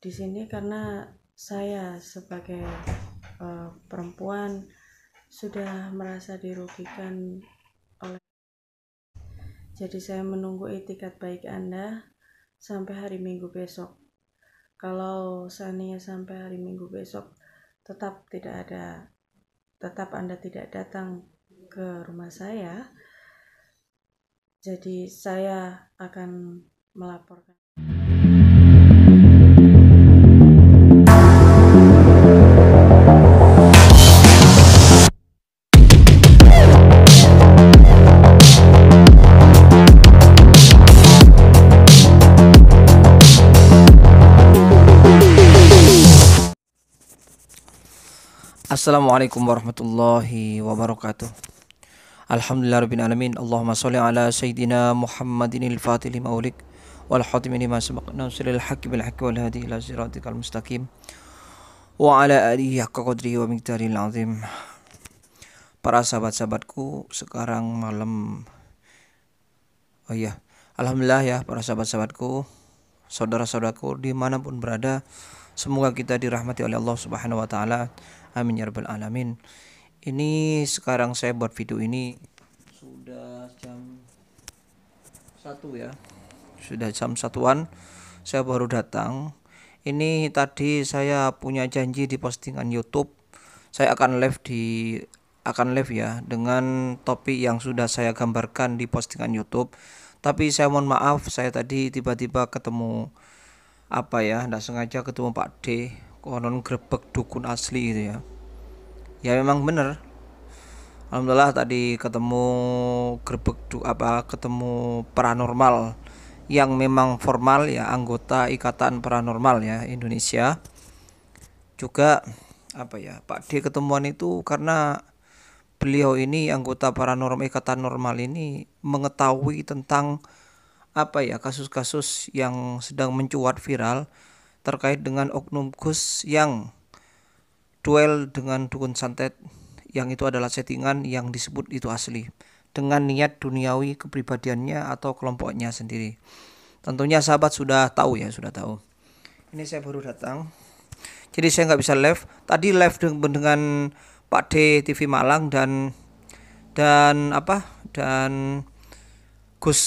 di sini karena saya sebagai perempuan sudah merasa dirugikan oleh. Jadi saya menunggu itikat baik Anda sampai hari Minggu besok. Kalau seandainya sampai hari Minggu besok tetap Anda tidak datang ke rumah saya, jadi saya akan melaporkan. Assalamualaikum warahmatullahi wabarakatuh. Alhamdulillahirabbil alamin. Allahumma shalli ala sayyidina Muhammadinil fatihil lima ulik wal khatimi lima sabaq nasril haqqi bil haqqi wal hadi ila siratikal mustaqim wa ala alihi haqqa qadrihi wa miqdaril azim. Para sahabat-sahabatku, sekarang malam alhamdulillah ya para sahabat-sahabatku, saudara-saudaraku dimanapun berada, semoga kita dirahmati oleh Allah Subhanahu wa taala. Amin ya rabbal alamin. Ini sekarang saya buat video ini sudah jam 1 ya. Sudah jam 1-an saya baru datang. Ini tadi saya punya janji di postingan YouTube. Saya akan live ya dengan topik yang sudah saya gambarkan di postingan YouTube. Tapi saya mohon maaf, saya tadi tiba-tiba ketemu enggak sengaja ketemu Pak D, konon grebek dukun asli gitu ya. Ya memang bener. Alhamdulillah tadi ketemu ketemu paranormal yang memang formal ya, anggota Ikatan Paranormal ya Indonesia. Juga Pak D ketemuan itu karena beliau ini anggota paranormal Ikatan Normal ini mengetahui tentang kasus-kasus yang sedang mencuat viral terkait dengan oknum Gus yang duel dengan dukun santet, yang itu adalah settingan yang disebut itu asli dengan niat duniawi kepribadiannya atau kelompoknya sendiri. Tentunya sahabat sudah tahu. Ini saya baru datang, jadi saya nggak bisa live. Tadi live dengan Pak D TV Malang dan Gus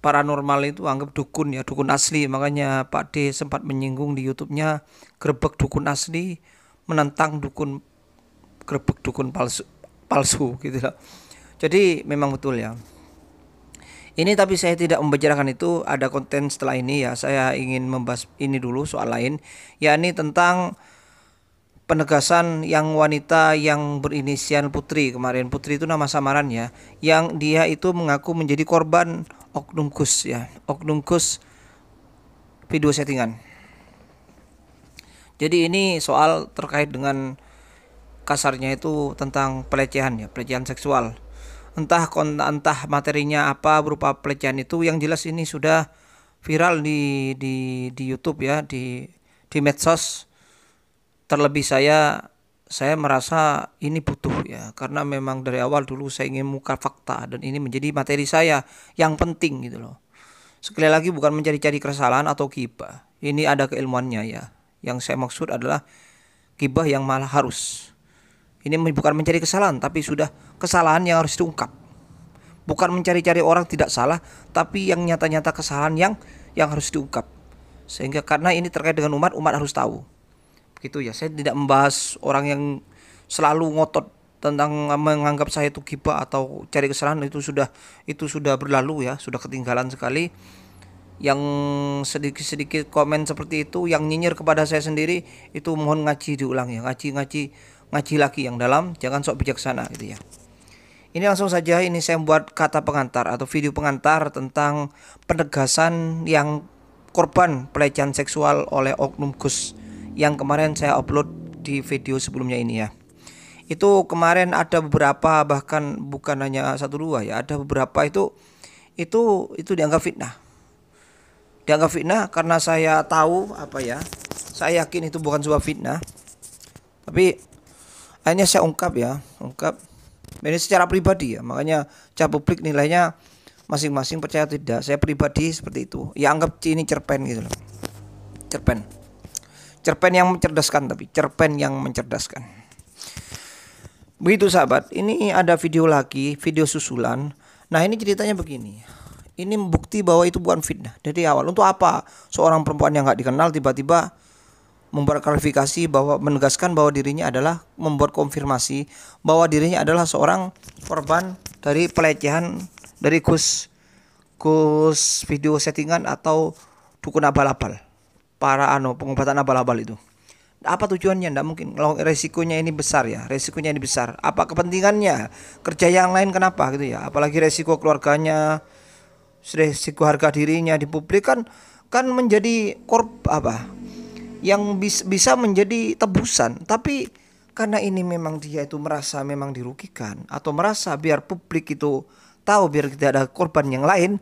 paranormal itu anggap dukun ya, dukun asli. Makanya Pak D sempat menyinggung di YouTube-nya grebek dukun asli menentang grebek dukun palsu gitu loh. Jadi memang betul ya. Ini tapi saya tidak membicarakan itu, ada konten setelah ini ya. Saya ingin membahas ini dulu soal lain, yakni tentang penegasan yang wanita yang berinisial Putri. Kemarin Putri itu nama samaran ya, yang dia itu mengaku menjadi korban oknum Gus ya, oknum Gus video settingan. Jadi ini soal terkait dengan kasarnya itu tentang pelecehan ya, pelecehan seksual. Entah materinya apa berupa pelecehan itu, yang jelas ini sudah viral di YouTube ya, di medsos. Terlebih saya merasa ini butuh ya, karena memang dari awal dulu saya ingin muka fakta dan ini menjadi materi saya yang penting gitu loh. Sekali lagi bukan mencari-cari kesalahan atau ghibah. Ini ada keilmuannya ya. Yang saya maksud adalah ghibah yang malah harus. Ini bukan mencari kesalahan, tapi sudah kesalahan yang harus diungkap. Bukan mencari-cari orang tidak salah, tapi yang nyata-nyata kesalahan yang harus diungkap. Sehingga karena ini terkait dengan umat harus tahu. Begitu ya. Saya tidak membahas orang yang selalu ngotot tentang menganggap saya itu ghibah atau cari kesalahan. Itu sudah berlalu ya, sudah ketinggalan sekali. Yang sedikit-sedikit komen seperti itu, yang nyinyir kepada saya sendiri, itu mohon ngaji diulang ya, ngaji lagi yang dalam, jangan sok bijaksana gitu ya. Ini langsung saja, ini saya buat kata pengantar atau video pengantar tentang penegasan yang korban pelecehan seksual oleh oknum Gus yang kemarin saya upload di video sebelumnya ini ya. Itu kemarin ada beberapa, bahkan bukan hanya 1-2 ya, ada beberapa itu dianggap fitnah. Dianggap fitnah karena saya tahu saya yakin itu bukan sebuah fitnah. Tapi akhirnya saya ungkap. Ini secara pribadi ya, makanya cara publik nilainya masing-masing percaya tidak. Saya pribadi seperti itu. Ya anggap ini cerpen gitu loh. Cerpen. Cerpen yang mencerdaskan, tapi cerpen yang mencerdaskan. Begitu sahabat, ini ada video lagi, video susulan. Nah ini ceritanya begini. Ini bukti bahwa itu bukan fitnah dari awal. Untuk apa seorang perempuan yang nggak dikenal tiba-tiba membuat klarifikasi, bahwa menegaskan bahwa dirinya adalah, membuat konfirmasi bahwa dirinya adalah seorang korban dari pelecehan dari Gus video settingan atau dukun abal-abal, para pengobatan abal-abal itu. Apa tujuannya? Tidak mungkin. Resikonya ini besar ya, resikonya ini besar. Apa kepentingannya? Kerja yang lain kenapa gitu ya? Apalagi resiko keluarganya, resiko harga dirinya di publik kan menjadi yang bisa menjadi tebusan. Tapi karena ini memang dia itu merasa memang dirugikan, atau merasa biar publik itu tahu, biar tidak ada korban yang lain,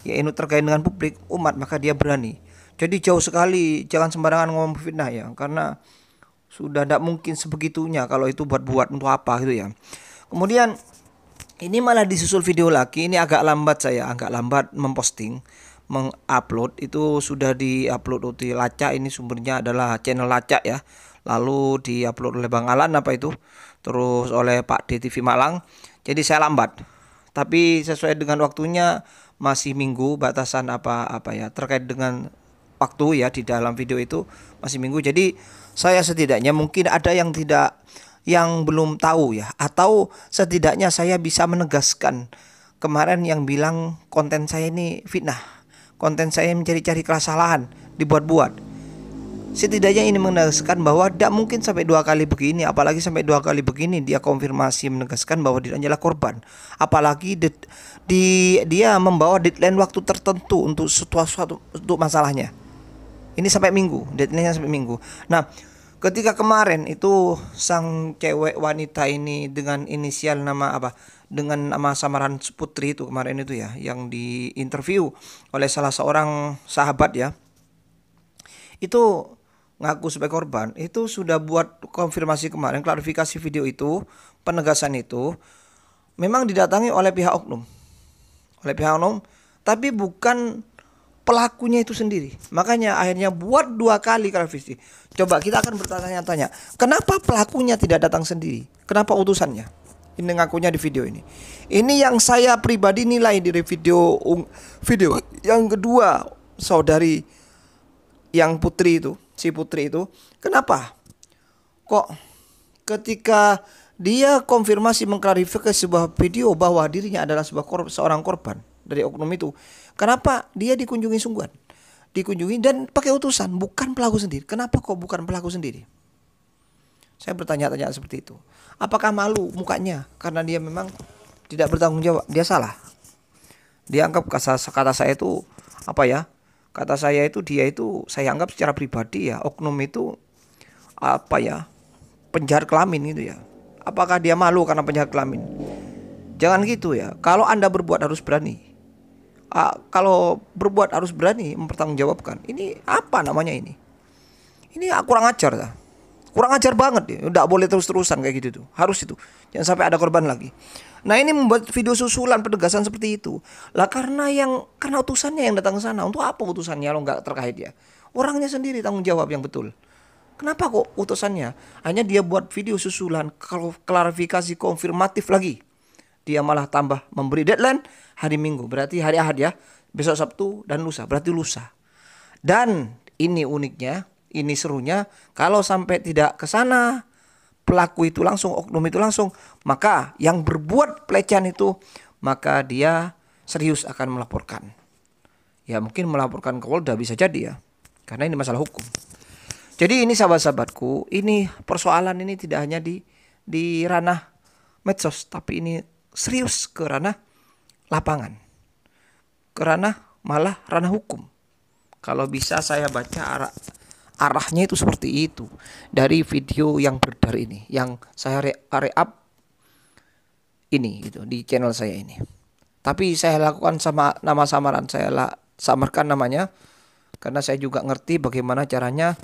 ya ini terkait dengan publik umat, maka dia berani. Jadi jauh sekali, jangan sembarangan ngomong fitnah ya, karena sudah tidak mungkin sebegitunya kalau itu buat untuk apa gitu ya. Kemudian ini malah disusul video lagi. Ini agak lambat memposting, mengupload. Itu sudah diupload di Lacak, ini sumbernya adalah channel Lacak ya. Lalu diupload oleh Bang Alan terus oleh Pak DTV Malang. Jadi saya lambat. Tapi sesuai dengan waktunya, masih minggu, batasan terkait dengan waktu ya di dalam video itu masih minggu. Jadi saya setidaknya mungkin ada yang belum tahu ya, atau setidaknya saya bisa menegaskan kemarin yang bilang konten saya ini fitnah, konten saya mencari-cari kesalahan, dibuat-buat. Setidaknya ini menegaskan bahwa tidak mungkin sampai 2 kali begini, apalagi sampai 2 kali begini dia konfirmasi menegaskan bahwa dia adalah korban. Apalagi dia membawa deadline waktu tertentu untuk sesuatu, untuk masalahnya. Ini sampai minggu, deadline-nya sampai minggu. Nah, ketika kemarin itu sang cewek wanita ini dengan inisial nama dengan nama samaran Putri itu kemarin itu ya, yang diinterview oleh salah seorang sahabat ya, itu ngaku sebagai korban. Itu sudah buat konfirmasi kemarin, klarifikasi video itu, penegasan itu memang didatangi oleh pihak oknum, tapi bukan pelakunya itu sendiri. Makanya akhirnya buat 2 kali klarifikasi. Coba kita akan bertanya-tanya, kenapa pelakunya tidak datang sendiri? Kenapa utusannya? Ini ngakunya di video ini. Ini yang saya pribadi nilai dari video yang kedua, saudari yang si Putri itu, kenapa kok ketika dia konfirmasi mengklarifikasi sebuah video bahwa dirinya adalah seorang korban dari oknum itu, kenapa dia dikunjungi dan pakai utusan, bukan pelaku sendiri? Kenapa kok bukan pelaku sendiri? Saya bertanya-tanya seperti itu. Apakah malu mukanya karena dia memang tidak bertanggung jawab? Dia salah. Dia anggap kata saya itu kata saya itu, dia itu saya anggap secara pribadi ya, oknum itu penjahat kelamin gitu ya. Apakah dia malu karena penjahat kelamin? Jangan gitu ya. Kalau Anda berbuat harus berani. Kalau berbuat harus berani mempertanggungjawabkan. Ini apa namanya ini? Ini kurang ajar ya. Kurang ajar banget ya. Nggak boleh terus-terusan kayak gitu tuh. Harus itu. Jangan sampai ada korban lagi. Nah ini membuat video susulan penegasan seperti itu. Lah karena utusannya yang datang ke sana. Untuk apa utusannya lo nggak terkait ya? Orangnya sendiri tanggung jawab yang betul. Kenapa kok utusannya? Hanya dia buat video susulan, klarifikasi konfirmatif lagi. Dia malah tambah memberi deadline hari Minggu. Berarti hari Ahad ya. Besok Sabtu dan lusa. Berarti lusa. Dan ini uniknya, ini serunya, kalau sampai tidak ke sana pelaku itu langsung, oknum itu langsung, maka yang berbuat pelecehan itu, maka dia serius akan melaporkan. Ya mungkin melaporkan ke Polda bisa jadi ya. Karena ini masalah hukum. Jadi ini sahabat-sahabatku, ini persoalan ini tidak hanya di ranah medsos, tapi ini serius ke ranah lapangan. Ke malah ranah hukum. Kalau bisa saya baca arahnya itu seperti itu dari video yang beredar ini, yang saya re-up ini gitu di channel saya ini. Tapi saya lakukan sama nama samaran, saya samarkan namanya karena saya juga ngerti bagaimana caranya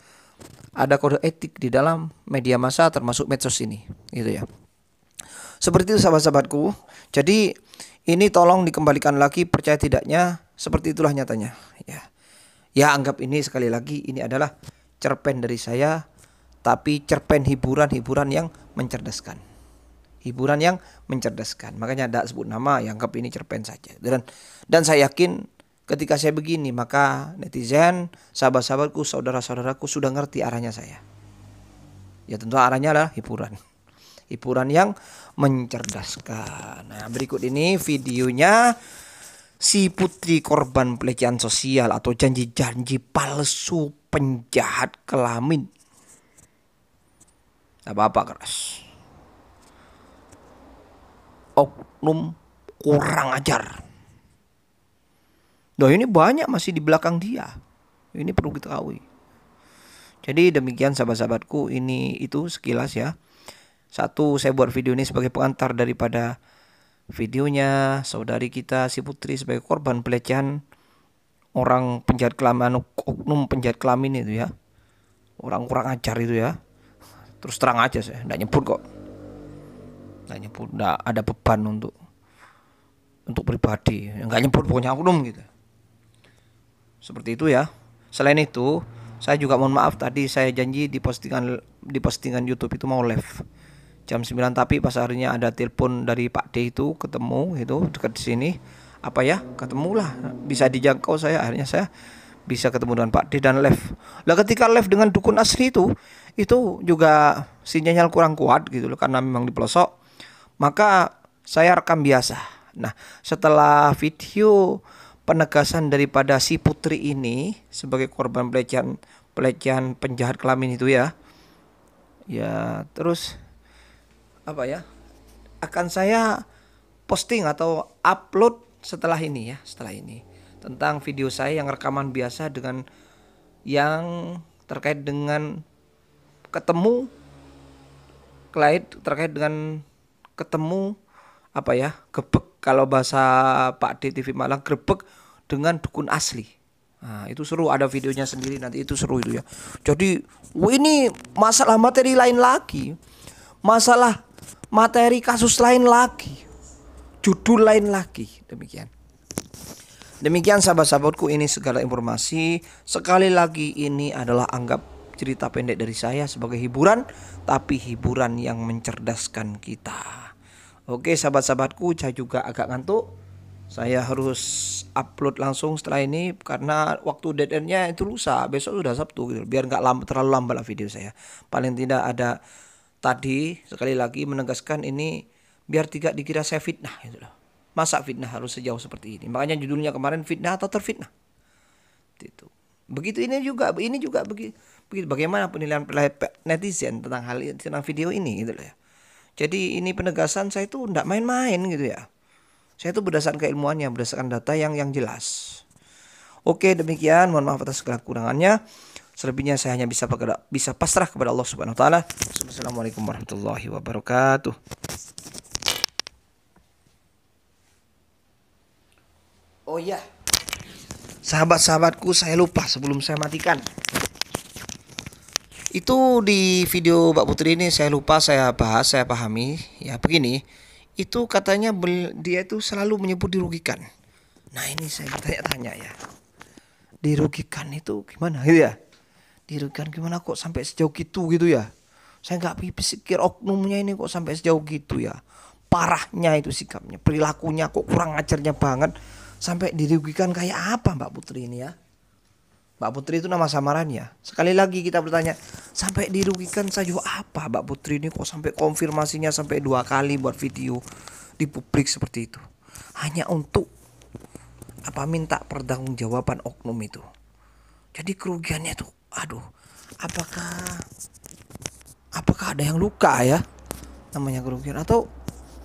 ada kode etik di dalam media massa termasuk medsos ini, gitu ya. Seperti itu sahabat-sahabatku. Jadi ini tolong dikembalikan lagi, percaya tidaknya seperti itulah nyatanya ya. Ya anggap ini sekali lagi ini adalah cerpen dari saya, tapi cerpen hiburan yang mencerdaskan. Hiburan yang mencerdaskan. Makanya tidak sebut nama, ya anggap ini cerpen saja. Dan saya yakin ketika saya begini, maka netizen, sahabat-sahabatku, saudara-saudaraku sudah ngerti arahnya saya. Ya tentu arahnya adalah hiburan. Hiburan yang mencerdaskan. Nah, berikut ini videonya si putri korban pelecehan sosial atau janji-janji palsu penjahat kelamin. Apa-apa keras. Oknum kurang ajar. Nah, ini banyak masih di belakang dia. Ini perlu kita ketahui. Jadi demikian sahabat-sahabatku, ini itu sekilas ya. Satu, saya buat video ini sebagai pengantar daripada videonya saudari kita si putri sebagai korban pelecehan orang penjahat kelamin, oknum penjahat kelamin itu ya. Orang kurang ajar itu ya. Terus terang aja saya, enggak nyebut kok. Enggak nyebut, enggak ada beban untuk pribadi. Enggak nyebut pokoknya oknum gitu. Seperti itu ya. Selain itu, saya juga mohon maaf tadi saya janji di postingan YouTube itu mau live jam 9, tapi pas harinya ada telepon dari Pak D itu ketemu itu dekat di sini. Apa ya? Ketemulah, bisa dijangkau saya, akhirnya saya bisa ketemu dengan Pak D dan live. Lah ketika live dengan dukun asli itu juga sinyalnya kurang kuat gitu loh karena memang di pelosok. Maka saya rekam biasa. Nah, setelah video penegasan daripada si putri ini sebagai korban pelecehan penjahat kelamin itu ya. Ya, terus apa ya? Akan saya posting atau upload setelah ini tentang video saya yang rekaman biasa dengan yang terkait dengan ketemu terkait dengan ketemu apa ya, gebek kalau bahasa Pak D TV Malang, grebek dengan dukun asli. Nah, itu seru, ada videonya sendiri nanti, itu seru itu ya. Jadi ini masalah materi lain lagi, masalah materi kasus lain lagi, judul lain lagi. Demikian sahabat-sahabatku, ini segala informasi. Sekali lagi ini adalah anggap cerita pendek dari saya sebagai hiburan, tapi hiburan yang mencerdaskan kita. Oke sahabat-sahabatku, saya juga agak ngantuk. Saya harus upload langsung setelah ini karena waktu deadline-nya itu lusa, besok sudah Sabtu gitu. Biar nggak terlalu lambat lah video saya. Paling tidak ada tadi sekali lagi menegaskan ini biar tidak dikira saya fitnah gitu loh. Masa fitnah harus sejauh seperti ini? Makanya judulnya kemarin fitnah atau terfitnah. Itu. Begitu ini juga begitu bagaimana penilaian netizen tentang video ini gitu loh ya. Jadi ini penegasan saya itu enggak main-main gitu ya. Saya itu berdasarkan keilmuannya, berdasarkan data yang jelas. Oke, demikian. Mohon maaf atas segala kekurangannya. Selebihnya saya hanya bisa pasrah kepada Allah Subhanahu wa taala. Wassalamualaikum warahmatullahi wabarakatuh. Oh iya. Sahabat-sahabatku, saya lupa sebelum saya matikan. Itu di video Mbak Putri ini saya lupa saya bahas, saya pahami. Ya begini, itu katanya dia itu selalu menyebut dirugikan. Nah ini saya tanya-tanya ya, dirugikan itu gimana gitu ya? Dirugikan gimana kok sampai sejauh gitu ya? Saya nggak pikir oknumnya ini kok sampai sejauh gitu ya. Parahnya itu sikapnya, perilakunya kok kurang ajarnya banget. Sampai dirugikan kayak apa Mbak Putri ini ya? Mbak Putri itu nama samarannya. Sekali lagi kita bertanya, sampai dirugikan saja apa Mbak Putri ini kok sampai konfirmasinya sampai 2 kali buat video di publik seperti itu. Hanya untuk minta pertanggungjawaban oknum itu. Jadi kerugiannya tuh, aduh, apakah ada yang luka ya? Namanya kerugian atau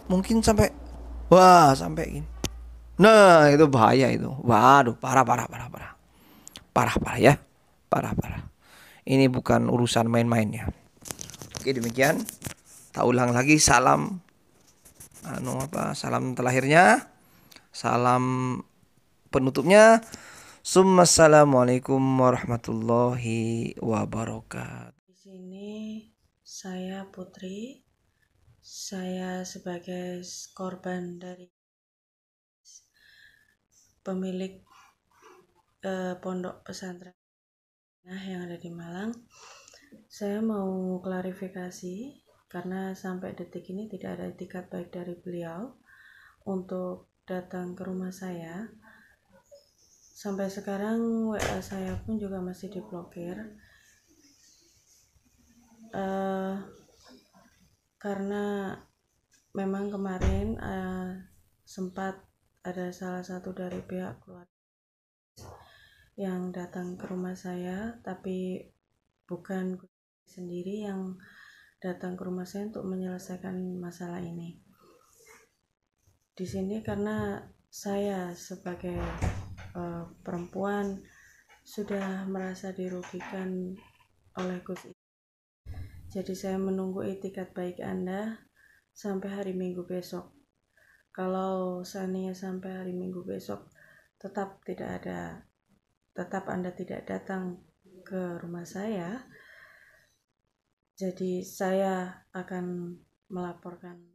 mungkin sampai sampai gini. Nah, itu bahaya itu. Waduh, parah ya, parah. Ini bukan urusan main-main ya. Oke demikian. Tak ulang lagi, salam terakhirnya, salam penutupnya. Assalamualaikum warahmatullahi wabarakatuh. Di sini saya Putri, saya sebagai korban dari pemilik pondok pesantren Nah, yang ada di Malang. Saya mau klarifikasi karena sampai detik ini tidak ada itikat baik dari beliau untuk datang ke rumah saya. Sampai sekarang WA saya pun juga masih diblokir. Karena memang kemarin sempat ada salah satu dari pihak keluarga yang datang ke rumah saya, tapi bukan sendiri yang datang ke rumah saya untuk menyelesaikan masalah ini. Di sini karena saya sebagai perempuan sudah merasa dirugikan oleh Gus. Jadi saya menunggu itikat baik Anda sampai hari Minggu besok. Kalau seandainya sampai hari Minggu besok tetap Anda tidak datang ke rumah saya, jadi saya akan melaporkan